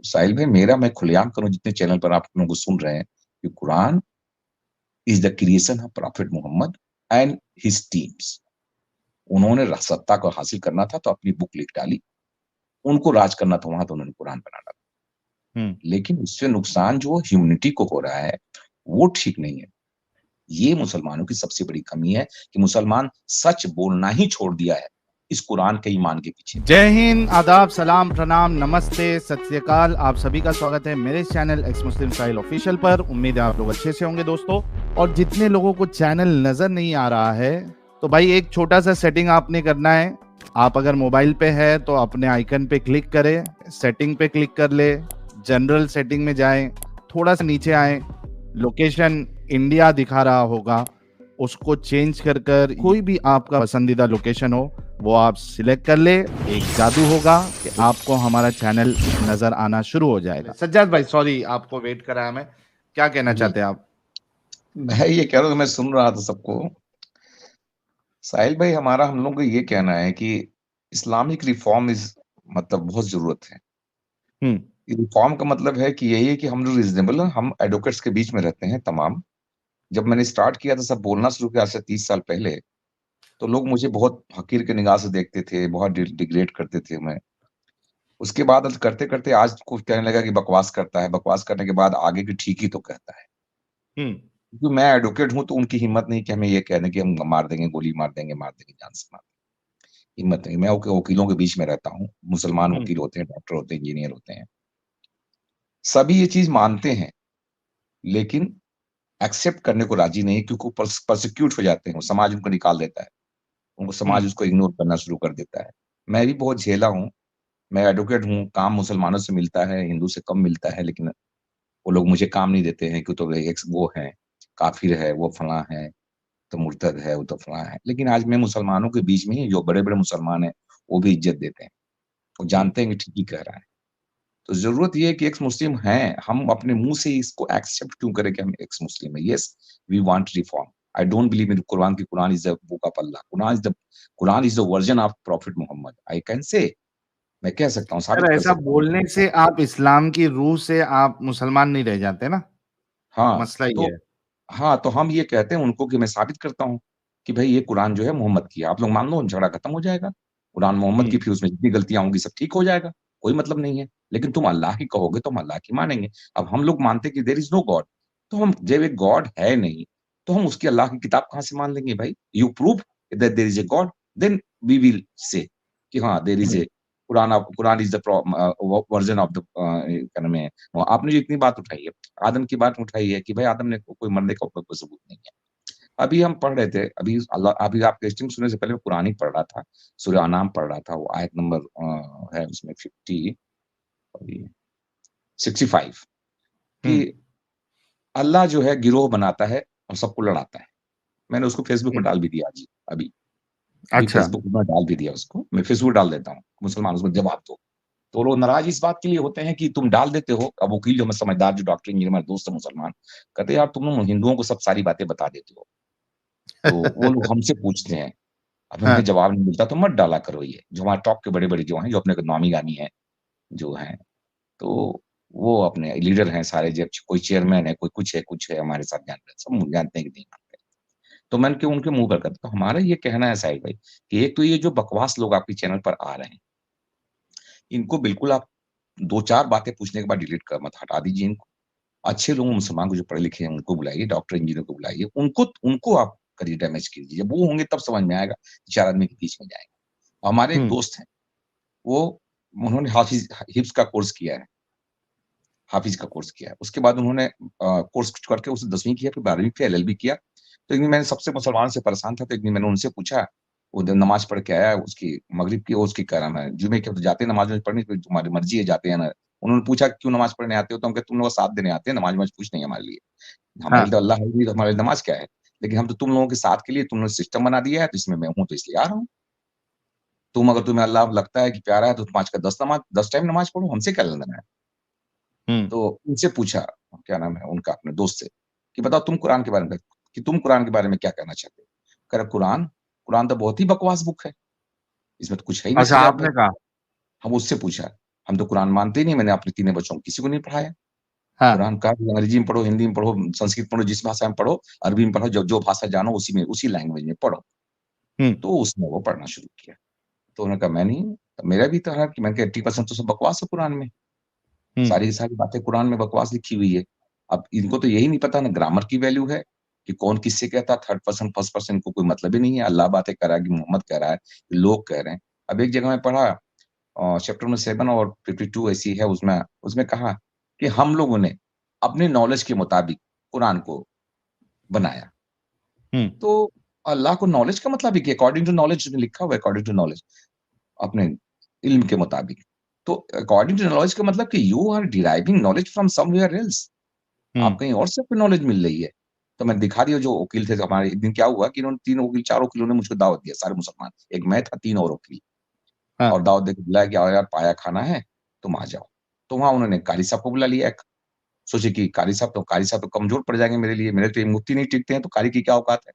साहिल भाई, मैं खुलेआम करूं जितने चैनल पर आप लोगों को सुन रहे हैं कि Quran is the creation of prophet Mohammed and his teams. उन्होंने सत्ता को हासिल करना था तो अपनी बुक लिख डाली, उनको राज करना था वहां तो उन्होंने कुरान बना डाला। हम्म। लेकिन उससे नुकसान जो ह्यूमनिटी को हो रहा है वो ठीक नहीं है। ये मुसलमानों की सबसे बड़ी कमी है कि मुसलमान सच बोलना ही छोड़ दिया है इस कुरान के ईमान के पीछे। जय हिंद, आदाब, सलाम, प्रणाम, नमस्ते, सत श्री अकाल। आप सभी का स्वागत है मेरे चैनल एक्स मुस्लिम साहिल ऑफिशियल पर। उम्मीद है आप लोग अच्छे से होंगे दोस्तों। और जितने लोगों को चैनल नजर नहीं आ रहा है तो भाई एक छोटा सा सेटिंग आपने करना है। आप अगर मोबाइल पे है तो अपने आइकन पे क्लिक करें, सेटिंग पे क्लिक कर ले, जनरल सेटिंग में जाएं, थोड़ा सा नीचे आए, लोकेशन इंडिया दिखा रहा होगा, उसको चेंज कर कर कोई भी आपका पसंदीदा लोकेशन हो वो आप सिलेक्ट कर ले। एक जादू होगा कि आपको हमारा चैनल नजर आना शुरू हो जाएगा। सज्जाद भाई सॉरी आपको वेट कराया मैं, क्या कहना जी, चाहते हैं आप? मैं ये कह रहा हूँ, मैं सुन रहा था सबको। साहिल भाई, हम लोग का ये कहना है कि इस्लामिक रिफॉर्म इज मतलब बहुत जरूरत है। हम्म। रिफॉर्म का मतलब है कि यही है कि हम लोग रिजनेबल हैं, हम एडवोकेट्स के बीच में रहते हैं तमाम। जब मैंने स्टार्ट किया था सब बोलना शुरू किया आज से 30 साल पहले, तो लोग मुझे बहुत हकीर के निगाह से देखते थे, बहुत डिग्रेड करते थे मैं। उसके बाद करते करते आज कुछ कहने लगा कि बकवास करता है, बकवास करने के बाद आगे की ठीक ही तो कहता है। हम्म। क्योंकि मैं एडवोकेट हूं तो उनकी हिम्मत नहीं कि हमें ये कह दें कि हम मार देंगे, गोली मार देंगे जान से मार देंगे। हिम्मत नहीं। मैं वकीलों के बीच में रहता हूँ, मुसलमान हम्म। वकील होते हैं, डॉक्टर होते हैं, इंजीनियर होते हैं, सभी ये चीज मानते हैं, लेकिन एक्सेप्ट करने को राजी नहीं, क्योंकि प्रोसिक्यूट हो जाते हैं, वो समाज उनको निकाल देता है, उनको समाज हम्म। उसको इग्नोर करना शुरू कर देता है। मैं भी बहुत झेला हूँ। मैं एडवोकेट हूँ, काम मुसलमानों से मिलता है, हिंदू से कम मिलता है, लेकिन वो लोग मुझे काम नहीं देते हैं कि तो एक वो है, काफिर है, वो फला है, तो मुर्तद है, वो तो फला है। लेकिन आज मैं मुसलमानों के बीच में ही, जो बड़े बड़े मुसलमान हैं वो भी इज्जत देते हैं, वो हम्म। जानते हैं कि ठीक ही कह रहा है। तो जरूरत ये है कि एक्स मुस्लिम हैं, हम अपने मुंह से इसको एक्सेप्ट क्यों करें कि हम एक्स मुस्लिम है। Yes, we want reform. I don't believe in Quran की Quran is the book of Allah, Quran is the version of prophet Mohammad. I can say, मैं कह सकता हूँ, सर साबित कर ऐसा सकता हूँ। बोलने से आप इस्लाम की रूह से आप मुसलमान नहीं रह जाते ना, हाँ मसला ये तो, है। हाँ तो हम ये कहते हैं उनको कि मैं साबित करता हूँ कि भाई ये कुरान जो है मोहम्मद की है, आप लोग मान लो, झगड़ा खत्म हो जाएगा। कुरान मोहम्मद की, हम्म। फिर उसमें जितनी गलतियां होंगी सब ठीक हो जाएगा, कोई मतलब नहीं है। लेकिन तुम अल्लाह की कहोगे तो हम अल्लाह की मानेंगे। अब हम लोग मानते कि देर इज नो गॉड, तो हम जब एक गॉड है नहीं तो हम उसकी अल्लाह की किताब कहाँ से मान लेंगे भाई? You prove that there is a god, then we will say कि हाँ there is hmm. A Quran is the version of the क्या नाम है। आपने जो इतनी बात उठाई है, आदम की बात उठाई है कि भाई आदम ने कोई मरने का कोई सबूत नहीं है। अभी हम पढ़ रहे थे, अभी आपके स्ट्रीम सुनने से पहले मैं कुरान ही पढ़ रहा था, सूरह अनाम पढ़ रहा था। वो आयत नंबर है उसमें 65 कि हम्म। अल्लाह जो है गिरोह बनाता है और सबको लड़ाता है। मैंने उसको फेसबुक में डाल भी दिया जी, अभी अभी अच्छा। फेसबुक में डाल भी दिया उसको। मैं फेसबुक डाल देता हूँ, मुसलमान उसमें जवाब दो। तो लोग नाराज इस बात के लिए होते हैं कि तुम डाल देते हो। अब वकील जो मैं समझदार, जो डॉक्टर इंजीनियर मेरे दोस्त है मुसलमान, कहते हैं यार तुम लोग हिंदुओं को सब सारी बातें बता देते हो। तो वो लोग हमसे पूछते हैं, अब हमें हाँ। जवाब नहीं मिलता तो मत डाला करो। ये जो हमारे टॉप के बड़े बड़े जो हैं, जो अपने नामी गामी हैं, जो हैं, तो वो अपने लीडर हैं सारे, जब कोई चेयरमैन है, कोई कुछ है, हमारे साथ जानते हैं, सब जानते हैं कि नहीं जानते। तो मैंने क्यों उनके मुंह पर करता। तो हमारा ये कहना है साहिल भाई कि एक तो ये जो बकवास लोग आपके चैनल पर आ रहे हैं, इनको बिल्कुल आप दो चार बातें पूछने के बाद डिलीट कर मत, हटा दीजिए इनको। अच्छे लोग मुसलमान को जो पढ़े लिखे हैं उनको बुलाइए, डॉक्टर इंजीनियर को बुलाइए, उनको उनको आप करिए, डैमेज कीजिए। जब वो होंगे तब समझ में आएगा, चार आदमी के बीच में जाएगा। हमारे एक हम्म। दोस्त हैं, वो उन्होंने हाफिज हिफ्स का कोर्स किया है, हाफिज का कोर्स किया है। उसके बाद उन्होंने कोर्स करके उसने 10वीं किया, फिर 12वीं किया, LLB किया। तो एक दिन मैंने सबसे मुसलमान से परेशान था, तो एक दिन मैंने उनसे पूछा, वो जब नमाज पढ़ के आया, उसकी मगरिब की, उसकी क्या नाम है, जुमे की, तो जाते हैं नमाज पढ़ने, तुम्हारी मर्जी है जाते हैं ना। उन्होंने पूछा क्यों नमाज पढ़ने आते हो, तो हम कहते तुम लोग साथ देने आते हैं, नमाज वमाज कुछ नहीं हमारे लिए, हमारे लिए तो हाँ। अल्लाह है, तो हमारे लिए नमाज क्या है। लेकिन हम तो तुम लोगों के साथ के लिए तुमने सिस्टम बना दिया है, तो इसमें मैं हूं तो इसलिए आ रहा हूँ। अगर तुम्हें अल्लाह लगता है कि प्यारा है तो 5 का 10 नमाज, 10 टाइम नमाज पढ़ो, हमसे क्या लेना है। हम्म। तो उनसे पूछा, क्या नाम है उनका, अपने दोस्त से, कि बताओ तुम कुरान के बारे में, कि तुम कुरान के बारे में क्या कहना चाहते हो। कह रहा कुरान, कुरान तो बहुत ही बकवास बुक है, इसमें तो कुछ है ही नहीं अच्छा सजाद भाई। आपने कहा। हम उससे पूछा, हम तो कुरान मानते ही नहीं, मैंने अपने तीनों बच्चों को किसी को नहीं पढ़ाया। हाँ। कुरान का अंग्रेजी में पढ़ो, हिंदी में पढ़ो, संस्कृत पढ़ो, जिस भाषा में पढ़ो, अरबी में पढ़ो, जो भाषा जानो उसी में, उसी लैंग्वेज में पढ़ो। तो उसने वो पढ़ना शुरू किया। तो उन्होंने कहा मैं नहीं, तो मेरा भी तो है कि मैंने कहा 80% तो सब बकवास है कुरान में। सारी की सारी बातें कुरान में बकवास लिखी हुई है। अब इनको तो यही नहीं पता ना ग्रामर की वैल्यू है, कि कौन किससे कहता है, थर्ड पर्सन, फर्स्ट पर्सन, इनको कोई मतलब ही नहीं है। अल्लाह बातें कर रहा है कि मोहम्मद कह रहा है, लोग कह रहे हैं। अब एक जगह मैं पढ़ा चैप्टर नंबर 7 और 52 ऐसी है, उसमें उसमें कहा कि हम लोगों ने अपने नॉलेज के मुताबिक कुरान को बनाया। तो अल्लाह को नॉलेज का मतलब ही कि अकॉर्डिंग टू नॉलेज लिखा हुआ है, अकॉर्डिंग टू नॉलेज, अपने इल्म के मुताबिक। तो अकॉर्डिंग टू नॉलेज का मतलब कि you are deriving knowledge from somewhere else. आप कहीं और से आपको नॉलेज मिल रही है। तो मैं दिखा दिया, जो वकील थे हमारे, एक दिन क्या हुआ कि इन्होंने 3 वकील, 4 वकीलों ने मुझको दावत दिया, सारे मुसलमान। एक मैं था, 3 और वकील, और दावत देके बुलाया कि आओ यार, पाया खाना है, तुम आ जाओ। तो वहाँ उन्होंने कारी साहब को बुला लिया एक। सोचे कि कारी साहब तो कमज़ोर पड़ जाएँगे मेरे लिए, मेरे तो ये मुफ्ती नहीं टिकते हैं, तो कारी की क्या औकात है।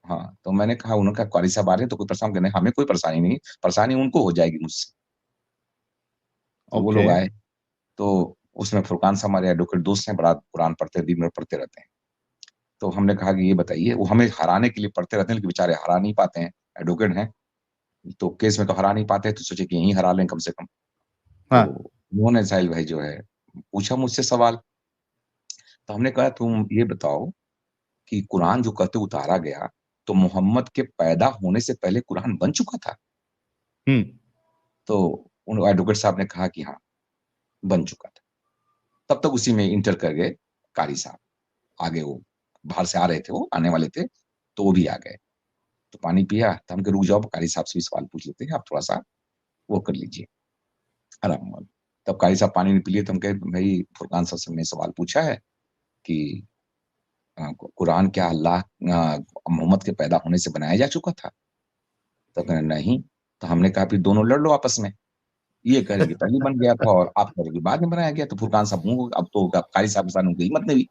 हाँ, तो मैंने कहा, उन्होंने कहा कारी साहब आ रहे हैं तो कोई परेशान करने, हमें कोई परेशानी नहीं, परेशानी उनको हो जाएगी मुझसे। तो वो ओके। लोग आए, तो उसमें फुरकान साहब हमारे एडवोकेट दोस्त हैं, बड़ा कुरान पढ़ते हैं, दिन भर पढ़ते रहते हैं। तो हमने कहा कि ये बताइए, वो हमें हराने के लिए पढ़ते रहते हैं, लेकिन बेचारे हरा नहीं पाते हैं, एडवोकेट हैं, तो केस में तो हरा नहीं पाते हैं, तो सोचे कि यहीं हरा लें कम से कम। तो उन्होंने साहिल भाई जो है, पूछा मुझसे सवाल। तो हमने कहा तुम ये बताओ कि कुरान जो कहते उतारा गया, तो मोहम्मद के पैदा होने से पहले कुरान बन चुका था? तो उन एडवोकेट साहब ने कहा कि हाँ, बन चुका था। तब तक उसी में इंटर कर गए कारी साहब। आगे वो बाहर से आ रहे थे, वो आने वाले थे, तो वो भी आ गए। तो पानी पिया, तो हम कहे रुक जाओ, कारी साहब से भी सवाल पूछ लेते हैं, आप थोड़ा-सा वो कर लीजिए, आराम वाला। तब कारी साहब पानी नहीं पी लिए, तो हम कहे भई फुरकान साहब से हमने सवाल पूछा है कि कुरान क्या मोहम्मद के पैदा होने से बनाया जा चुका था? तो कह रहे नहीं। तो हमने कहा फिर दोनों लड़ लो आपस में। ये कह रहे कि पहले बन गया था और आप कह रहे कि बाद में बनाया गया। तो फुरकान साहब अब तो कारी साहब के सामने उनकी हिम्मत नहीं हुई।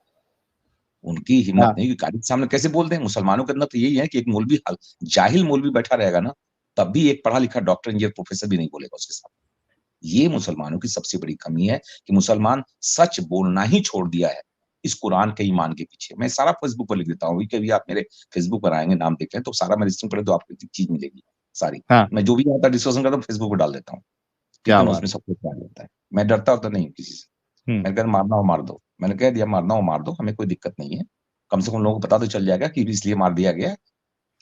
उनकी हिम्मत नहीं, कि कारी के सामने कैसे बोल दें? मुसलमानों के अंदर तो यही है कि एक मौलवी जाहिल मौलवी बैठा रहेगा ना, तब भी एक पढ़ा-लिखा डॉक्टर, इंजीनियर, प्रोफेसर भी नहीं बोलेगा उसके सामने। ये मुसलमानों की सबसे बड़ी कमी है कि मुसलमान सच बोलना ही छोड़ दिया है, इस कुरान के ईमान के पीछे। मैं सारा फेसबुक पर लिख देता हूँ, कभी आप मेरे फेसबुक पर आएँगे, नाम देख लें, तो सारा मैं लिस्टिंग पढ़े तो आपको एक चीज़ मिलेगी, सारी। मैं जो भी यहाँ पर डिस्कशन करता हूँ फेसबुक पे डाल देता हूँ, ठीक क्या है ना? बात उसमें सब कुछ आ जाता है। मैं डरता-वरता नहीं हूँ किसी से। है। मैंने कहा मारना हो मार दो। मैंने कह दिया मारना हो मार दो, हमें कोई दिक्कत नहीं है। कम से कम लोगों को पता तो चल जाएगा कि इसलिए मार दिया गया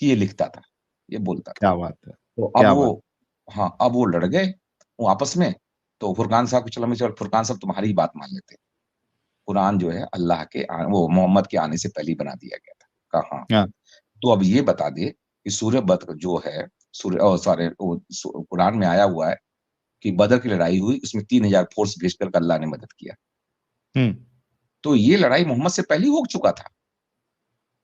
कि ये लिखता था, ये बोलता था। क्या बात है! तो अब क्या बात! वो हाँ, अब वो लड़ गए वो आपस में। तो फुरकान साहब को चलो मैं चल फुरकान साहब तुम्हारी ही बात मान लेते हैं। कुरान जो है अल्लाह के वो मोहम्मद के आने से पहले ही बना दिया गया था। कहा हाँ। हाँ, तो अब ये बता दे कि सूरह बद्र जो है, कुरान में आया हुआ है कि बदर की लड़ाई हुई, उसमें 3000 फोर्स भेज कर के अल्लाह ने मदद किया। हुँ, तो ये लड़ाई मोहम्मद से पहले ही हो चुका था।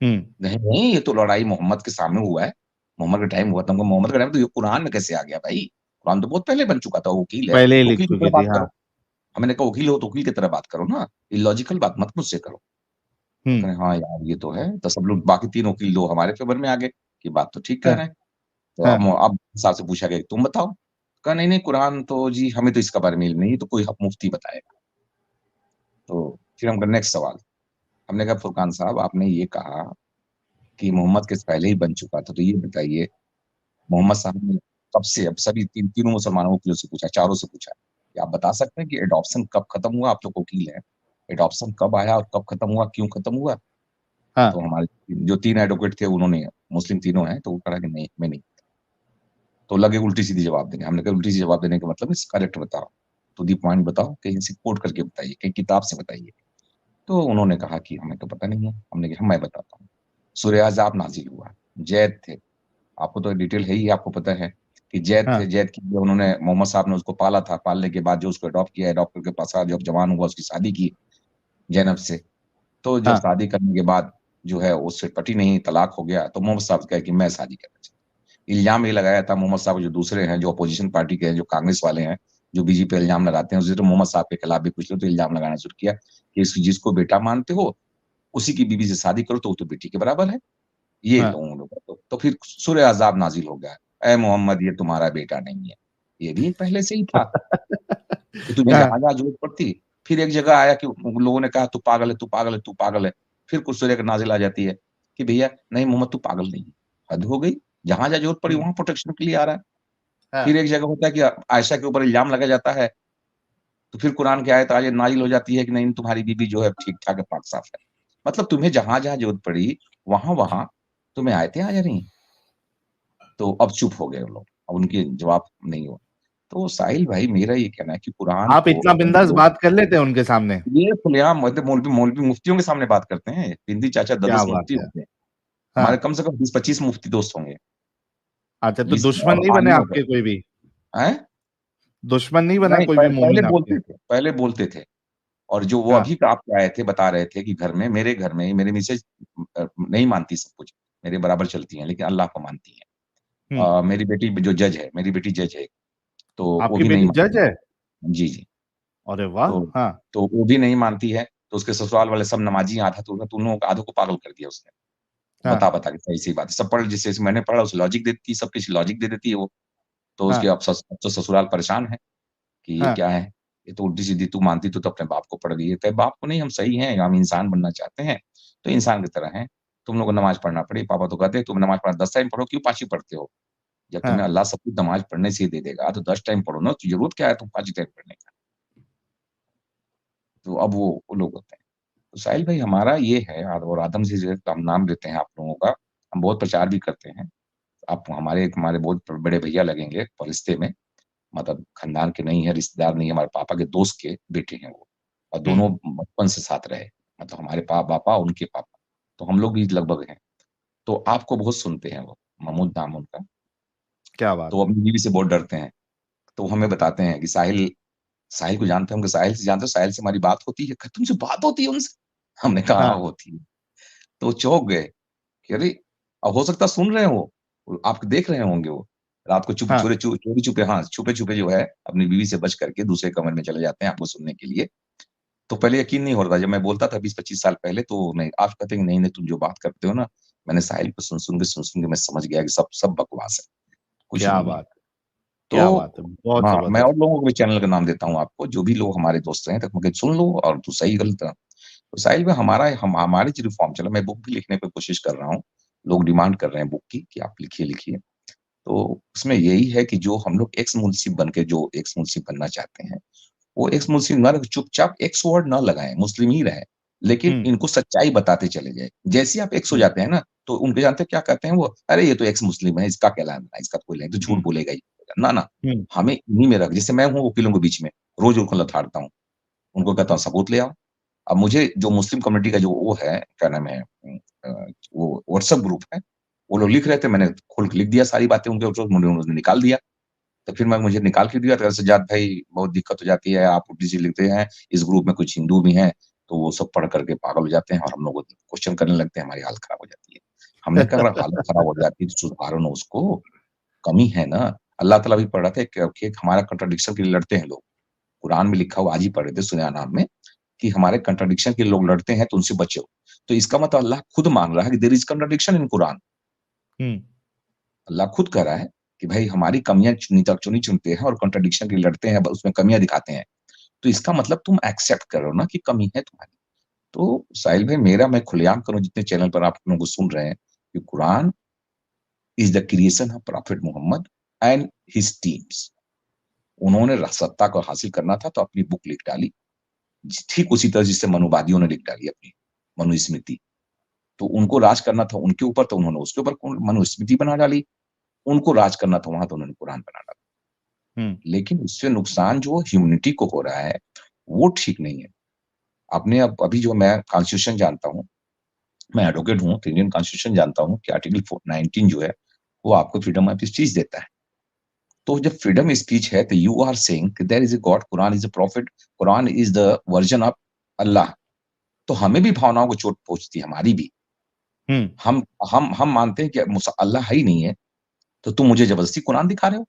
हुँ। नहीं, नहीं, ये तो लड़ाई मोहम्मद के सामने हुआ है। मोहम्मद का टाइम हुआ था, मोहम्मद का टाइम तो ये कुरान में कैसे आ गया भाई? कुरान तो बहुत पहले बन चुका था, वकील है, पहले ही लिख वकील की तरह चुकी थी, बात हाँ। करो। मैंने कहा वकील हो तो वकील की तरह बात करो ना, इलॉजिकल बात मत मुझसे करो। हुँ, कहे हाँ यार ये तो है, तो सब लोग बाकी 3 वकील 2 हमारे फेवर में आ गए, कि बात तो ठीक कह हाँ, रहे हैं। तो हाँ, अब साहब से पूछा गया तुम बताओ? कहा नहीं, नहीं कुरान तो जी हमें तो इसका बारे में इल्म नहीं है, तो कोई मुफ्ती बताएगा। तो फिर हम कहा नेक्स्ट सवाल। हमने कहा फुरकान साहब आपने ये कहा कि मोहम्मद के पहले ही बन चुका था, तो ये बताइए मोहम्मद साहब ने कब से, अब सभी तीनों मुसलमानों वकीलों से पूछा, चारों से पूछा कि आप बता सकते हैं कि एडॉप्शन कब खत्म हुआ? आप लोग वकील हैं। एडॉप्शन कब आया और कब खत्म हुआ, क्यों खत्म हुआ? हाँ, तो हमारे जो 3 एडवोकेट थे उन्होंने, मुस्लिम तीनों हैं, तो वो कहा कि नहीं, हमें नहीं। तो लगे उल्टी-सीधी जवाब देने। हमने कहा उल्टी-सीधी जवाब देने का मतलब है करेक्ट बताओ। टू द पॉइंट बताओ, कहीं से कोट करके बताइए, कहीं किताब से बताइए। तो उन्होंने कहा कि हमें तो पता नहीं है। हमने कहा मैं बताता हूँ। सूरह अहज़ाब नाज़िल हुआ, जैद थे। आपको तो डिटेल है ही, आपको पता है कि जैद हाँ, थे, जैद की जो उन्होंने मोहम्मद साहब ने उसको पाला था, पालने के बाद जो उसको अडॉप्ट किया, अडॉप्ट करके पासा, जब जवान हुआ उसकी शादी की ज़ैनब से। तो जब हाँ, शादी करने के बाद जो है उससे पटी नहीं, तलाक हो गया, तो मोहम्मद साहब कहे कि मैं शादी करना चाहता हूँ। इल्ज़ाम ये लगाया था मोहम्मद साहब जो दूसरे हैं, जो अपोज़िशन पार्टी के हैं, जो कांग्रेस वाले हैं, जो बीजेपी पे इल्ज़ाम लगाते हैं, उसी तरह मोहम्मद साहब के खिलाफ भी कुछ लोग तो इल्ज़ाम लगाना शुरू किया कि जिसको बेटा मानते हो, उसी की बीवी से शादी करो तो वो तो बेटी के बराबर है। ये हाँ, तो उन लोगों का तो फिर सूरह अहज़ाब नाज़िल हो गया। ऐ मोहम्मद ये तुम्हारा बेटा नहीं है, ये भी पहले से ही था कि तुम्हें हाँ, जहां-जहां जरूरत पड़ती, फिर एक जगह आया कि लोगों ने कहा तू पागल है, तू पागल है, तू पागल है। फिर कुछ सूर्य का नाज़िल आ जाती है कि भैया नहीं मोहम्मद तू पागल नहीं है। हद हो गई, जहां-जहां जरूरत पड़ी हुँ, वहां प्रोटेक्शन के लिए आ रहा है। हाँ, फिर एक जगह होता है कि आयशा के ऊपर इल्ज़ाम लगाया जाता है, तो फिर कुरान की आयत नाज़िल हो जाती है कि नहीं तुम्हारी बीबी जो है ठीक-ठाक है, पाक-साफ है। मतलब तुम्हें जहां-जहां जरूरत पड़ी, वहां-वहां तुम्हें आयतें आ जा रही हैं। तो अब चुप हो गए वो लोग, अब उनके जवाब नहीं हुआ। तो साहिल भाई मेरा ये कहना है कि कुरान आप को इतना अगर बिंदास लोग बात कर लेते हैं उनके सामने? ये खुलेआम मतलब मौलवी मुफ्तियों के सामने बात करते हैं। हिंदी चाचा क्या 10-10 बात मुफ्ती है! होते हैं। हाँ, हमारे कम से कम 20-25 मुफ्ती दोस्त होंगे। अच्छा तो 20 दुश्मन और नहीं बने आलिमों का आपके कोई भी? हैं? दुश्मन नहीं बना नहीं कोई भी पहले मोमिन आपके? बोलते थे, पहले बोलते थे। और जो वो हाँ, अभी आप आए थे बता रहे थे कि घर में मेरे घर में मेरी मिसेज़ नहीं मानती सब कुछ। मेरे बराबर चलती हैं, लेकिन अल्लाह को मानती हैं। हुँ, मेरी बेटी जो जज है, मेरी बेटी जज है, तो वो आपकी भी नहीं बेटी जज मानती है? है। जी, जी। अरे वाह! तो हाँ, तो वो भी नहीं मानती है, तो उसके ससुराल वाले सब नमाज़ी आधा तो उन लोगों को आधों को पागल कर दिया उसने। हाँ, बता-बता के सही-सही बात है। सब पढ़ जैसे मैंने पढ़ा उसे लॉजिक देती है, सब कुछ लॉजिक दे देती है वो। तो उसके हाँ, अब तो ससुराल परेशान है कि ये हाँ, क्या है? ये तो उल्टी-सीधी तू मानती तो अपने बाप को पढ़ गई है। कहे बाप को नहीं हम सही हैं, हम इंसान बनना चाहते हैं, तो इंसान की तरह हैं। तुम लोगों को नमाज़ पढ़ना पड़े। पापा तो कहते हैं तुम नमाज़ पढ़ना 10 टाइम पढ़ो, क्यों 5 ही पढ़ते हो? जब हाँ, तुम्हें अल्लाह सब कुछ नमाज़ पढ़ने से ही दे देगा, तो 10 टाइम पढ़ो ना, तो ज़रूरत क्या है तुम 5 टाइम पढ़ने का? तो अब वो लोग होते हैं। तो साहिल भाई हमारा ये है और आदम से जो है हम नाम लेते हैं आप लोगों का, हम बहुत प्रचार भी करते हैं। आप हमारे बहुत बड़े भैया लगेंगे रिश्ते में, मतलब खानदान के नहीं है, रिश्तेदार नहीं है, हमारे पापा के दोस्त के बेटे हैं वो और हुँ, दोनों बचपन से साथ रहे। मतलब हमारे पापा, उनके पापा, तो हम लोग भी लगभग हैं। तो आपको बहुत सुनते हैं वो, महमूद नाम उनका, क्या बात तो है! अपनी बीवी से बहुत डरते हैं। तो वो हमें बताते हैं कि साहिल साहिल को जानते हैं, हम कहा साहिल से जानते हो? साहिल से हमारी बात होती है? कहते तुमसे बात होती है उनसे? हमने कहा हाँ, हाँ, होती है। तो वो चौंक गए कि अरे! हो सकता है सुन रहे हों वो आप देख रहे होंगे वो। रात को हाँ, चोरी-छुपे हाँ, छुपे-छुपे जो है अपनी बीवी से बच करके दूसरे कमरे में चले जाते हैं आपको सुनने के लिए। तो पहले यकीन नहीं हो रहा था, जब मैं बोलता था 20-25 साल पहले तो नहीं, आज कहते हैं कि नहीं-नहीं तुम जो बात करते हो ना, मैंने साहिल को सुन-सुन के मैं समझ गया कि सब सब बकवास है, कुछ क्या नहीं है। बात है! क्या तो बात है! बहुत हाँ, मैं ज़बरदस्त। और लोगों को भी चैनल का नाम देता हूँ आपको, जो भी लोग हमारे दोस्त हैं, तो मैं सुन लो और तू सही गलत तो साहिल भाई हमारी जो रिफ़ॉर्म चला मैं बुक भी लिखने की कोशिश कर रहा हूँ। लोग डिमांड कर रहे हैं बुक की कि आप लिखिए। तो उसमें यही है कि जो हम लोग एक्स मुंशी बन के जो एक्स मुंशी बनना चाहते हैं, वो एक्स मुस्लिम ना रहे, चुपचाप एक्स वर्ड ना लगाएँ, मुस्लिम ही रहें, लेकिन हुँ, इनको सच्चाई बताते चले जाएँ। जैसे ही आप एक्स हो हुँ, जाते हैं ना, तो उनके जानते हैं क्या कहते हैं वो? अरे ये तो एक्स मुस्लिम है, इसका क्या लेना-देना, इसका तो कोई नहीं, तो झूठ हुँ, बोलेगा ही। ना, ना, हुँ, हमें इन्हीं में रख जैसे मैं हूँ वकीलों के बीच में, रोज़ उनको लताड़ता हूँ, उनको कहता हूँ सबूत ले आओ। अब मुझे जो मुस्लिम कम्युनिटी का जो वो है, क्या नाम है वो व्हाट्सएप ग्रुप है, वो लोग लिख रहे थे, मैंने खोल के लिख दिया सारी बातें उनके उन्होंने निकाल दिया। तो फिर मैं मुझे निकाल के दिया तो सज्जाद भाई बहुत दिक्कत हो जाती है, आप उल्टी-सीधी लिखते हैं, इस ग्रुप में कुछ हिंदू भी हैं, तो वो सब पढ़ कर के पागल हो जाते हैं और हम लोग को क्वेश्चन करने लगते हैं, हमारी हालत खराब हो जाती है। हमने कहा अगर हालत खराब हो जाती है तो सुधारो ना उसको, कमी है ना। अल्लाह ताला भी पढ़ रहा था कि एक हमारा कॉन्ट्रडिक्शन के लिए लड़ते हैं लोग। कुरान में लिखा हुआ आज ही पढ़ रहे थे सूरह नाम में कि हमारे कॉन्ट्रडिक्शन के लिए लोग लड़ते हैं तो उनसे बचो। तो इसका मतलब अल्लाह खुद मान रहा है कि there is contradiction in Quran. हुँ, अल्लाह खुद कह रहा है कि भाई हमारी कमियाँ चुनी चुनते हैं और कॉन्ट्रडिक्शन के लिए लड़ते हैं, उसमें कमियाँ दिखाते हैं। तो इसका मतलब तुम एक्सेप्ट करो ना कि कमी है तुम्हारी। तो साहिल भाई मेरा मैं खुलेआम करूँ जितने चैनल पर आप लोगों को सुन रहे हैं कि Quran is the creation of prophet Mohammed and his teams. उन्होंने सत्ता को हासिल करना था तो अपनी बुक लिख डाली। ठीक उसी तरह जिससे मनुवादियों ने लिख डाली अपनी मनुस्मृति। तो उनको राज करना था उनके ऊपर तो उन्होंने उसके ऊपर मनुस्मृति बना डाली। उनको राज करना था वहाँ तो उन्होंने कुरान बना डाला। हुँ, लेकिन उससे नुकसान जो ह्यूमैनिटी को हो रहा है, वो ठीक नहीं है। आपने अब अभी जो मैं कॉन्स्टिट्यूशन जानता हूँ, मैं एडवोकेट हूँ, तो इंडियन कॉन्स्टिट्यूशन जानता हूँ कि आर्टिकल 19 जो है, वो आपको फ्रीडम ऑफ स्पीच देता है। तो जब फ्रीडम स्पीच है, तो यू आर सेइंग कि there is a god, Quran is a prophet, Quran is the version of Allah. तो हमें भी भावनाओं को चोट पहुँचती है, हमारी भी। हुँ, हम हम मानते हैं कि अल्लाह है ही नहीं है, तो तुम मुझे ज़बरदस्ती कुरान दिखा रहे हो।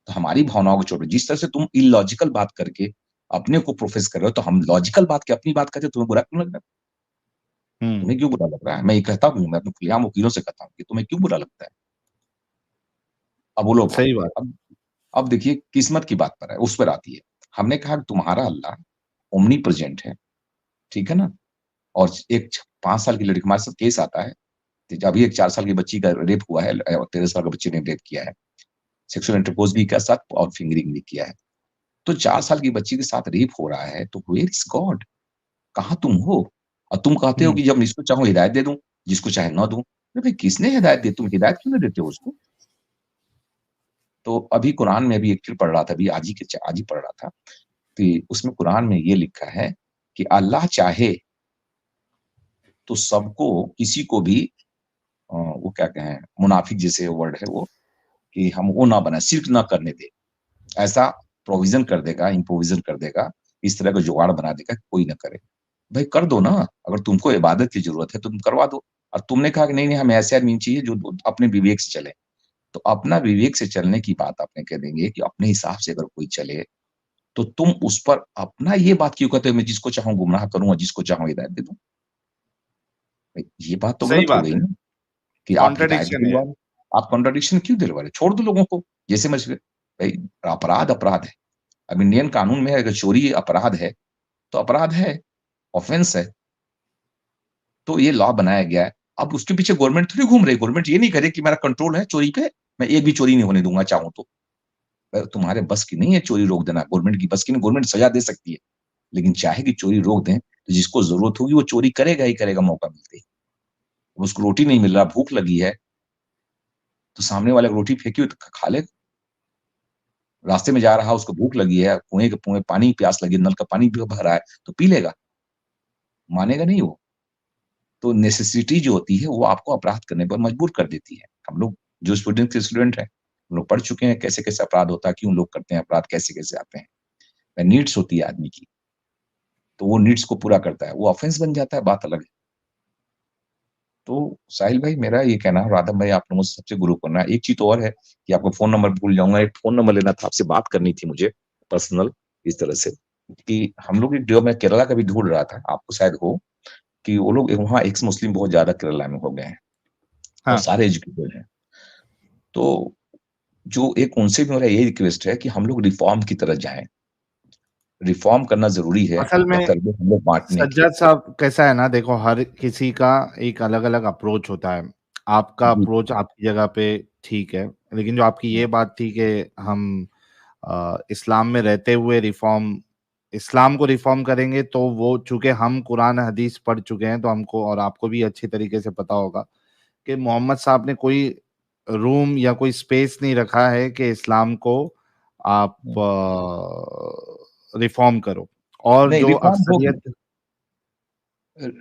तो हमारी भावनाओं को छोड़ो। जिस तरह से तुम इलॉजिकल बात करके अपने को प्रोफेस कर रहे हो, तो हम लॉजिकल बात के अपनी बात करते हैं, तुम्हें बुरा क्यों लग रहा है? हुँ, तुम्हें क्यों बुरा लग रहा है? मैं ये कहता भी हूँ, मैं अपने खुलेआम वकीलों से कहता हूँ कि तुम्हें क्यों बुरा लगता है? अब वो लोग सही भागते हैं। बात। अब देखिए किस्मत की बात पर है, उस पर आती है। हमने कहा कि तुम्हारा अल्लाह ओमनी प्रेजेंट है, ठीक है ना? और एक 5 साल की लड़की हमारे साथ केस आता है, तो अभी एक 4 साल की बच्ची का रेप हुआ है, 13 साल के बच्चे ने रेप किया है, सेक्सुअल इंटरकोर्स भी किया साथ और फिंगरिंग भी किया है। तो 4 साल की बच्ची के साथ रेप हो रहा है, तो वेयर इज़ गॉड? कहाँ तुम हो? और तुम कहते हो हुँ, कि जब जिसको चाहूँ हिदायत दे दूँ, जिसको चाहे ना दूँ। अरे भाई किसने हिदायत दी? तुम हिदायत क्यों नहीं देते हो उसको? तो अभी कुरान में अभी एक चीज़ पढ़ रहा था, अभी आज ही पढ़ रहा था कि उसमें कुरान में ये लिखा है कि अल्लाह चाहे तो सबको किसी को भी वो क्या कहें मुनाफिक जैसे वर्ड है वो कि हम वो ना बनाए, शिर्क ना करने दें। ऐसा प्रोविज़न कर देगा, इम्प्रोविज़न कर देगा, इस तरह का जुगाड़ बना देगा कि कोई ना करे। भाई कर दो ना, अगर तुमको इबादत की ज़रूरत है तो तुम करवा दो। और तुमने कहा कि नहीं-नहीं हमें ऐसे आदमी चाहिए जो अपने विवेक से चले। तो अपना विवेक से चलने की बात आपने कह देंगे कि अपने हिसाब से अगर कोई चले, तो तुम उस पर अपना ये बात क्यों कहते हो मैं जिसको चाहूँ गुमराह करूँ और जिसको चाहूँ हिदायत दे दूँ? भाई ये बात तो सही गलत हो बात गई है, ना, कि आप हिदायत भी कॉन्ट्रडिक्शन है। दिलवा रहे हो। आप कॉन्ट्रडिक्शन क्यों दिलवा रहे हो? छोड़ दो लोगों को, ये समझ गए। भाई अपराध अपराध है। अब इंडियन कानून में अगर चोरी अपराध है, तो अपराध है, ऑफेंस है। तो ये लॉ बनाया गया है। अब उसके पीछे गवर्नमेंट थोड़ी घूम रही है। गवर्नमेंट ये नहीं करे कि मेरा कंट्रोल है चोरी पे, मैं एक भी चोरी नहीं होने दूँगा चाहूँ तो। तुम्हारे बस की नहीं है चोरी रोक देना, गवर्नमेंट की बस की नहीं, गवर्नमेंट सज़ा दे सकती है। लेकिन चाहेगी चोरी रोक दें, तो जिसको ज़रूरत होगी वो चोरी करेगा ही करेगा मौका मिलते ही। उसको रोटी नहीं मिल रहा, भूख लगी है, तो सामने वाले को रोटी फेंकी हुई तो खा ले। रास्ते में जा रहा है, उसको भूख लगी है, कुएँ के कुएँ पानी प्यास लगी है, नल का पानी भर रहा है, तो पी लेगा, मानेगा नहीं वो। तो नेसेसिटी जो होती है, वो आपको अपराध करने पर मजबूर कर देती है। हम लोग जो स्टूडेंट के स्टूडेंट हैं, हम लोग पढ़ चुके हैं कैसे-कैसे अपराध होता है, क्यों लोग करते हैं अपराध, कैसे-कैसे आते हैं। नीड्स होती है आदमी की, तो वो नीड्स को पूरा करता है, वो ऑफेंस बन जाता है, बात अलग है। तो साहिल भाई मेरा ये कहना है और राधव भाई आप लोगों से सबसे गुरु करना है। एक चीज़ तो और है कि आपका फ़ोन नंबर भूल जाऊँगा, एक फ़ोन नंबर लेना था, आपसे बात करनी थी मुझे पर्सनल इस तरह से कि हम लोग एक जो मैं केरला का भी ढूँढ रहा था, आपको शायद हो कि वो लोग वहाँ एक्स मुस्लिम बहुत ज़्यादा केरला में हो गए हैं और हाँ, सारे एजुकेटेड हैं। तो जो एक उनसे भी मेरा यही रिक्वेस्ट है कि हम लोग रिफ़ॉर्म की तरफ जाएँ। रिफ़ॉर्म करना ज़रूरी है, असल में धर्मों हम लोग बाँटने की। सज्जाद साहब कैसा है ना, देखो हर किसी का एक अलग-अलग अप्रोच होता है। आपका जी, अप्रोच आपकी जगह पे ठीक है, लेकिन जो आपकी हुँ, ये बात थी कि हम इस्लाम में रहते हुए इस्लाम को रिफ़ॉर्म करेंगे, तो वो चूँकि हम कुरान हदीस पढ़ चुके हैं, तो हमको और आपको भी अच्छी तरीके से पता होगा कि मोहम्मद साहब ने कोई रूम या कोई स्पेस नहीं रखा है कि इस्लाम को आप हुँ। रिफ़ॉर्म करो। और नहीं जो रिफ़ॉर्म होगी। अक्सरियत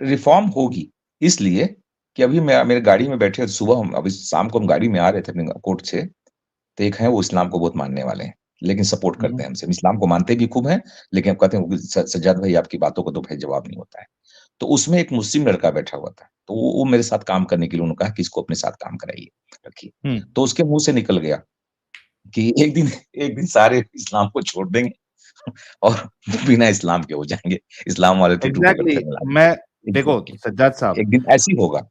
रिफ़ॉर्म होगी, इसलिए कि अभी मैं मेरे गाड़ी में बैठे सुबह हम अभी शाम को हम गाड़ी में आ रहे थे अपने कोर्ट से, तो एक हैं वो इस्लाम को बहुत मानने वाले हैं, लेकिन सपोर्ट हुँ, करते हुँ। हैं हमसे। हम इस्लाम को मानते भी खूब हैं, लेकिन अब कहते हैं कि सज्जाद भाई आपकी बातों का तो भाई जवाब नहीं होता है। तो उसमें एक मुस्लिम लड़का बैठा हुआ था, तो वो मेरे साथ काम करने के लिए उन्होंने कहा कि इसको अपने साथ काम कराइए, रखिए। हुँ, तो उसके मुँह से निकल गया कि एक दिन सारे इस्लाम को छोड़ देंगे और बिना इस्लाम के हो जाएँगे। इस्लाम वाले तो टूटे एग्ज़ैक्टली। पत्थर में लाएँगे। मैं देखो एग्ज़ैक्टली सज्जाद एक दिन ऐसे ही होगा।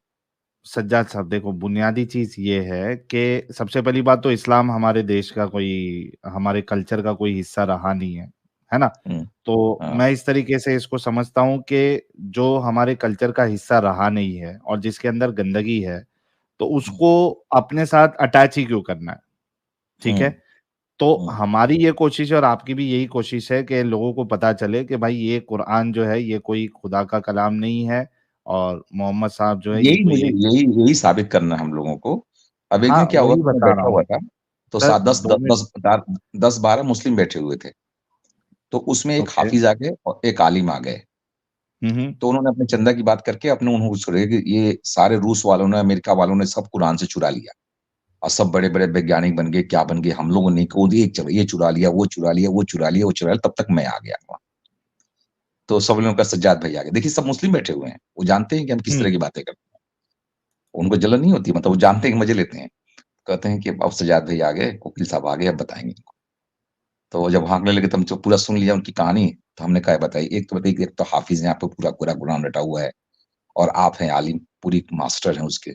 साहब देखो बुनियादी चीज़ ये है कि सबसे पहली बात तो इस्लाम हमारे देश का कोई हमारे कल्चर का कोई हिस्सा रहा नहीं है ना? हुँ, तो हाँ, मैं इस तरीके से इसको समझता हूँ कि जो हमारे कल्चर का हिस्सा रहा नहीं है और जिसके अंदर गंदगी है, तो हुँ, उसको अपने साथ अटैच ही क्यों करना है, ठीक है? हुँ, तो हुँ। हमारी ये कोशिश है और आपकी भी यही कोशिश है कि लोगों को पता चले कि भाई ये कुरान जो है ये कोई खुदा का कलाम नहीं है और मोहम्मद साहब जो है ये यही कोई मुझे एक यही साबित करना है हम लोगों को। अब एक हाँ, दिन क्या हुआ वही कि मैं बता रहा बैठा हुआ हूँ। था, तो सर सा 10 द 2 मिनट 10 दा 10-12 मुस्लिम बैठे हुए थे। तो उसमें एक ओके। हाफ़िज़ आ गए और एक आलिम आ गए। हुँ, हुँ। तो उन्होंने अपने चंदा की बात करके अपने उन्होंने छोड़े कि ये सारे रूस वालों ने, अमेरिका वालों ने सब कुरान से चुरा लिया और सब बड़े-बड़े वैज्ञानिक बन गए, क्या बन गए, हम लोगों ने खुद एक चलो ये चुरा लिया, वो चुरा लिया, वो चुरा लिया, वो चुरा लिया, तब तक मैं आ गया वहाँ। तो सब लोगों का सज्जाद भाई आ गए। देखिए सब मुस्लिम बैठे हुए हैं, वो जानते हैं कि हम किस हुँ, तरह की बातें करते हैं। उनको जलन नहीं होती मतलब वो जानते हैं कि मज़े लेते हैं। कहते हैं कि अब सज्जाद भाई आ गए, वकील साहब आ गए, अब बताएँगे इनको। तो जब भागने लगे तो हम जो पूरा सुन लिया उनकी कहानी, तो हमने कहा बताइए, एक तो बताइए कि एक तो हाफ़िज़ हैं, आप पे पूरा पूरा कुरान रटा हुआ है और आप हैं आलिम, पूरी मास्टर हैं उसके,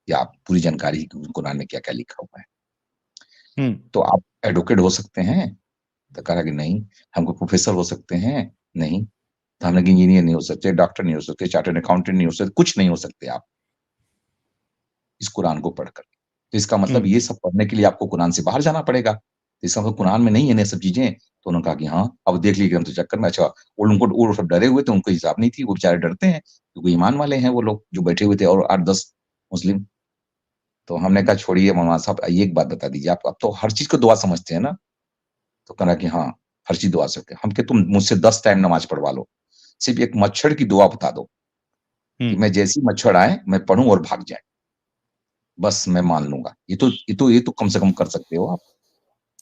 या आप पूरी जानकारी है कि कुरान में क्या-क्या लिखा हुआ है। तो आप एडवोकेट हो सकते हैं? तो कहा कि नहीं। हमको प्रोफेसर हो सकते हैं? नहीं। तो हमने कहा इंजीनियर नहीं हो सकते, डॉक्टर नहीं हो सकते, चार्टर्ड अकाउंटेंट नहीं हो सकते, कुछ नहीं हो सकते आप इस कुरान को पढ़कर। तो इसका मतलब ये सब पढ़ने के लिए आपको कुरान से बाहर जाना पड़ेगा। तो इसका मतलब कुरान में नहीं है ना सब चीज़ें। तो उन्होंने कहा कि हाँ, अब देख लीजिए हम तो चक्कर में। अच्छा, वो सब डरे हुए थे, उनको हिसाब नहीं थी, वो बेचारे डरते हैं, क्योंकि ईमान वाले हैं वो लोग जो बैठे हुए थे और 8-10 मुस्लिम। तो हमने कहा छोड़िए मौलाना साहब, ये एक बात बता दीजिए, आप तो हर चीज़ को दुआ समझते हैं ना? तो कहा कि हाँ, हर चीज़ दुआ सकते हैं। हम कहे तुम मुझसे 10 टाइम नमाज़ पढ़वा लो, सिर्फ़ एक मच्छर की दुआ बता दो कि मैं जैसे ही मच्छर आए, मैं पढ़ूँ और भाग जाए। बस मैं मान लूँगा। ये तो कम से कम कर सकते हो आप।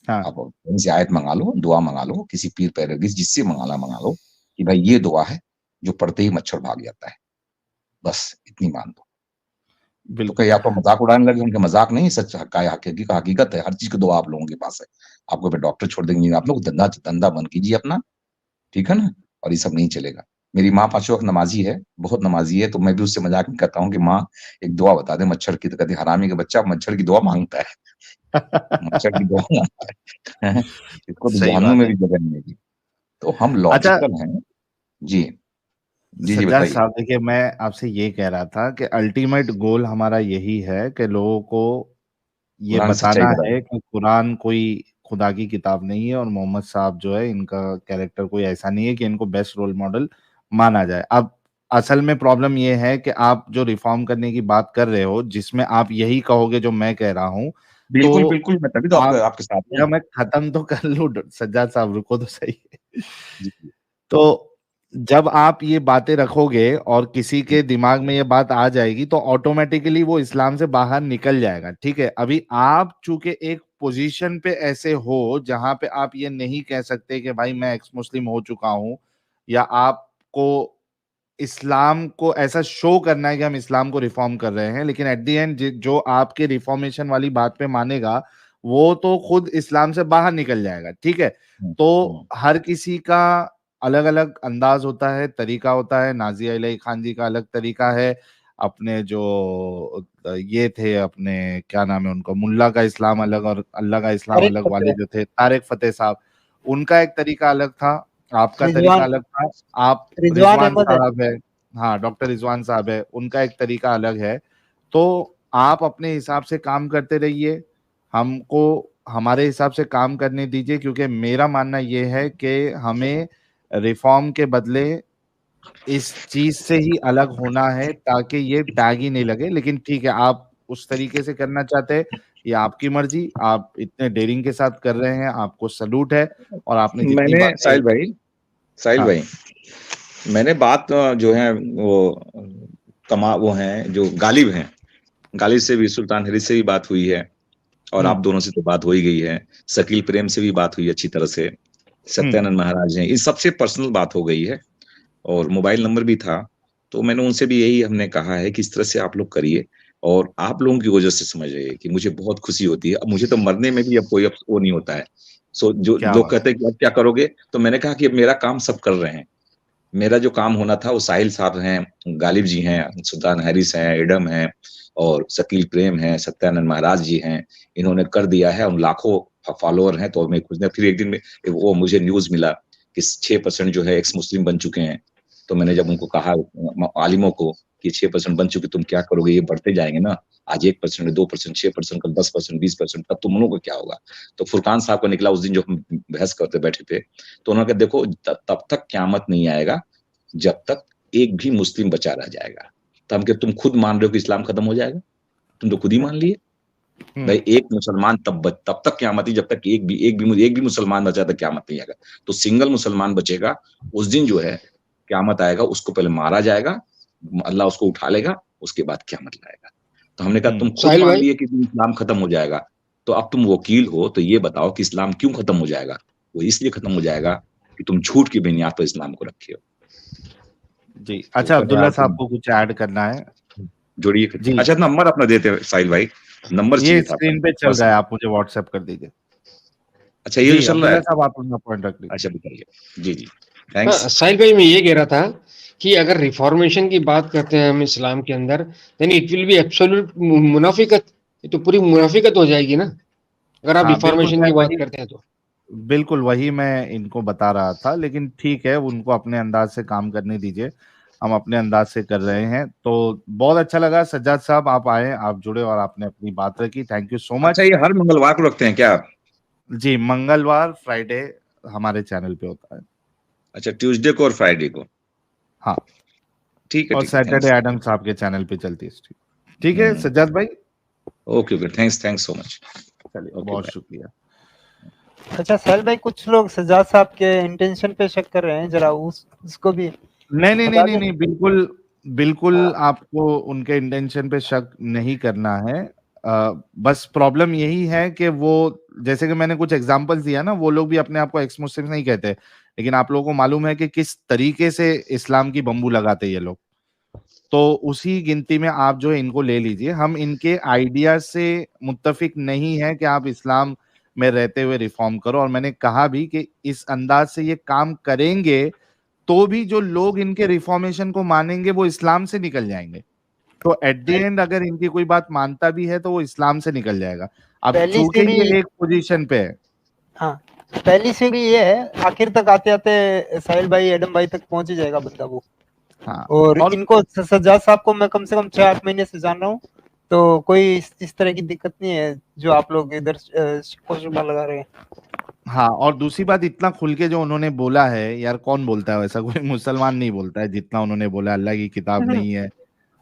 हाँ, आप कहीं से आयत मँगा लो, दुआ मँगा लो, किसी पीर पैगम्बर जिससे मँगाना मँगा लो कि भाई ये दुआ है, जो पढ़ते ही मच्छर भाग जाता है। बस इतनी मान दो। तो बिल्कुल। कहीं आप तो मज़ाक उड़ाने लगे, उनके मज़ाक नहीं सच हकीकत है, हर चीज़ की दुआ आप लोगों के पास है। आपको फिर डॉक्टर छोड़ देंगे, आप लोग धंधा बंद कीजिए अपना, ठीक है ना? और ये सब नहीं चलेगा। मेरी माँ 5 वक़्त नमाज़ी है, बहुत नमाज़ी है, तो मैं भी उससे मज़ाक में कहता हूँ कि माँ एक दुआ बता दे मच्छर की। तो कहती है हरामी का बच्चा मच्छर की दुआ माँगता है। मच्छर की दुआ माँगता है। इसको तो सही जहन्नुम बात में है। भी जगह नहीं मिलेगी। तो हम अच्छा, लॉजिकल हैं। जी। जी, सज्जाद बताइए। साहब देखिए, मैं आपसे ये कह रहा था कि अल्टीमेट गोल हमारा यही है कि लोगों को ये कुरान बताना सच्चाई बता है दो। कि कुरान कोई खुदा की किताब नहीं है और मोहम्मद साहब जो है इनका कैरेक्टर कोई ऐसा नहीं है कि इनको बेस्ट रोल मॉडल माना जाए। अब असल में प्रॉब्लम ये है कि आप जो रिफॉर्म करने की बात कर रहे हो, जिसमें आप यही कहोगे जो मैं कह रहा हूँ, बिल्कुल, तो बिल्कुल, मैं तभी तो आप आपके साथ या हूँ। मैं खत्म तो कर लूँ सज्जाद साहब, रुको तो सही। जी, जी, तो जब आप ये बातें रखोगे और किसी जी, के दिमाग में ये बात आ जाएगी तो ऑटोमेटिकली वो इस्लाम से बाहर निकल जाएगा, ठीक है? अभी आप चूंकि एक पोजीशन पे ऐसे हो जहां पे आप ये नहीं कह सकते कि भाई मैं एक्स मुस्लिम हो चुका हूं, या आपको इस्लाम को ऐसा शो करना है कि हम इस्लाम को रिफॉर्म कर रहे हैं, लेकिन एट द एंड जो आपके रिफॉर्मेशन वाली बात पे मानेगा वो तो खुद इस्लाम से बाहर निकल जाएगा, ठीक है? हुँ, तो हुँ। हर किसी का अलग अलग अंदाज होता है, तरीका होता है। नाजिया इलाही खान जी का अलग तरीका है, अपने जो ये थे, अपने क्या नाम है उनका, मुल्ला का इस्लाम अलग और अल्लाह का इस्लाम तारिक अलग वाले फतेह, जो थे तारिक फतेह साहब, उनका एक तरीका अलग था, आपका तरीका रिजवान अलग था। आप रिजवान रिजवान अहमद है। साहब है, हाँ डॉक्टर रिजवान साहब है, उनका एक तरीका अलग है। तो आप अपने हिसाब से काम करते रहिए, हमको हमारे हिसाब से काम करने दीजिए, क्योंकि मेरा मानना ये है कि हमें रिफॉर्म के बदले इस चीज से ही अलग होना है ताकि ये टैग ही नहीं लगे। लेकिन ठीक है, आप उस तरीके से करना चाहते हैं, ये आपकी मर्जी, आप इतने डेयरिंग के साथ कर रहे हैं, आपको सैल्यूट है। और आपने जितनी मैंने बातें, साहिल हाँ, भाई, मैंने बात जो है वो हैं जो गालिब हैं, गालिब से भी, सुल्तान हरीस से भी बात हुई है, और आप हम्म, दोनों से तो बात हो ही गई है। शकील प्रेम से भी बात हुई अच्छी तरह से। हम्म, सत्यानंद महाराज हैं, इन सबसे पर्सनल बात हो गई है, और मोबाइल नंबर भी था। तो मैंने उनसे भी यही हमने कहा है कि इस तरह से आप लोग करिए, और आप लोगों की वजह से समझ रहे कि मुझे बहुत खुशी होती है। अब मुझे तो मरने में भी अब कोई अब वो नहीं होता है। जो क्या लोग बात कहते हैं कि अब क्या करोगे, तो मैंने कहा कि अब मेरा काम सब कर रहे हैं। मेरा जो काम होना था वो साहिल साहब हैं, गालिब जी हैं, सुल्तान हैरिस हैं, एडम हैं, और शकील प्रेम हैं, सत्यानंद महाराज जी हैं। इन्होंने कर दिया है, उन लाखों फॉलोअर हैं। तो मैं खुश नहीं, फिर एक दिन में वो मुझे न्यूज़ मिला कि 6% जो है एक्स मुस्लिम बन चुके हैं। तो मैंने जब उनको कहा आलिमों को कि 6% बन चुके, तुम क्या करोगे, ये बढ़ते जाएंगे ना, आज 1%, 2%, 6%, कल 10%, 20%, तब तुम लोगों का क्या होगा। तो फुरकान साहब का निकला उस दिन, जो हम बहस करते बैठे थे, तो उन्होंने कहा देखो तब तक क्यामत नहीं आएगा जब तक एक भी मुस्लिम बचा रह जाएगा। तो हम तुम खुद मान रहे हो कि इस्लाम खत्म हो जाएगा, तुम तो खुद ही मान लिए। हम्म, भाई एक मुसलमान तब तक क्यामत ही, जब तक एक भी मुसलमान बचा तक क्यामत नहीं आएगा। तो सिंगल मुसलमान बचेगा, उस दिन जो है क्यामत आएगा, उसको पहले मारा जाएगा, अल्लाह उसको उठा लेगा, उसके बाद क्यामत लाएगा। तो हमने कहा तुम खुद साहिल मान भाई, लिए कि इस्लाम खत्म हो जाएगा, तो अब तुम वकील हो, तो ये बताओ कि इस्लाम क्यों खत्म हो जाएगा। वो इसलिए खत्म हो जाएगा कि तुम झूठ की बुनियाद पर इस्लाम को रखे हो। जी। तो अच्छा, कहते हैं अब्दुल्ला यार साहब तुम को कुछ ऐड करना है? जोड़िए। जी, अच्छा, नंबर अपना देते हैं साहिल भाई, नंबर ये चाहिए था अपना स्क्रीन पे चल बस। रहा है, आप मुझे व्हाट्सएप कर दीजिए। अच्छा, ये जो जी, चल रहा अब्दुल्ला है। साहब आप अपना पॉइंट रख लीजिए। अच्छा, बताइए। जी, जी, हाँ, थैंक्स। साहिल भाई, मैं ये कह रहा था कि अगर रिफॉर्मेशन की बात करते हैं हम इस्लाम के अंदर, then it will be absolute मुनाफिकत। ये तो पूरी मुनाफिकत हो जाएगी ना। अगर आप हाँ बिल्कुल, रिफॉर्मेशन मैं की बात वही करते हैं तो। बिल्कुल वही मैं इनको बता रहा था, लेकिन ठीक है, उनको अपने अंदाज से काम करने दीजिए, हम अपने अंदाज से कर रहे हैं। तो बहुत अच्छा लगा सज्जाद साहब, आप आए, आप जुड़े और आपने अपनी बात रखी, थैंक यू सो अच्छा, मच। ये हर मंगलवार को रखते हैं क्या आप? जी, मंगलवार फ्राइडे हमारे चैनल पे होता है। अच्छा, ट्यूसडे को और फ्राइडे को। हाँ, ठीक है, और ठीक है, सैटरडे थैंक्स। एडम साहब के चैनल पे चलती है स्ट्रीम। ठीक है सज्जाद भाई, okay, okay, thanks, thanks so much. चलिए ओके, बहुत बाय। शुक्रिया। अच्छा साहिल भाई, कुछ लोग सज्जाद साहब के इंटेंशन पे शक कर रहे हैं, जरा उसको भी नहीं नहीं नहीं बता नहीं दें। नहीं, बिल्कुल बिल्कुल आपको उनके इंटेंशन पे शक नहीं करना है। बस प्रॉब्लम यही है कि वो, जैसे कि मैंने कुछ एग्जांपल्स दिया ना, वो लोग भी अपने आप को एक्स मुस्लिम नहीं कहते, लेकिन आप लोगों को मालूम है कि किस तरीके से इस्लाम की बम्बू लगाते ये लोग। तो उसी गिनती में आप जो है इनको ले लीजिए। हम इनके आइडिया से मुत्तफिक नहीं है कि आप इस्लाम में रहते हुए रिफॉर्म करो, और मैंने कहा भी कि इस अंदाज से ये काम करेंगे तो भी जो लोग इनके रिफॉर्मेशन को मानेंगे वो इस्लाम से निकल जाएंगे। तो एट द एंड अगर इनकी कोई बात मानता भी है तो वो इस्लाम से निकल जाएगा। अब पहली चूंकि सीढ़ी, ये एक पोजीशन पे है। हाँ पहली सीढ़ी ये है, आखिर तक आते आते साहिल भाई एडम भाई तक पहुंच ही जाएगा बंदा वो। हाँ, और और इनको सज्जाद साहब को मैं कम से कम 6-8 महीने से जान रहा हूँ, तो कोई इस तरह की दिक्कत नहीं है जो आप लोग इधर शुबा लगा रहे हैं। हाँ, और दूसरी बात, इतना खुल के जो उन्होंने बोला है यार, कौन बोलता है वैसा, कोई मुसलमान नहीं बोलता है जितना उन्होंने बोला, अल्लाह की किताब नहीं है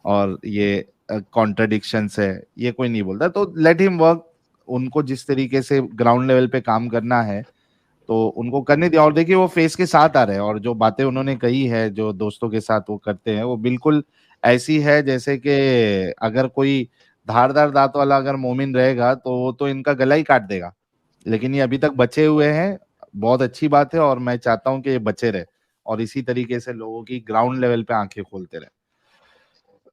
और ये कॉन्ट्रडिक्शंस है, ये कोई नहीं बोलता। तो लेट हिम वर्क, उनको जिस तरीके से ग्राउंड लेवल पे काम करना है तो उनको करने दिया। और देखिए वो फेस के साथ आ रहे हैं, और जो बातें उन्होंने कही है जो दोस्तों के साथ वो करते हैं, वो बिल्कुल ऐसी है जैसे कि अगर कोई धारदार दांत वाला अगर मोमिन रहेगा तो वो तो इनका गला ही काट देगा, लेकिन ये अभी तक बचे हुए हैं। बहुत अच्छी बात है, और मैं चाहता हूं कि ये बचे रहे और इसी तरीके से लोगों की ग्राउंड लेवल पे आंखें खोलते रहे।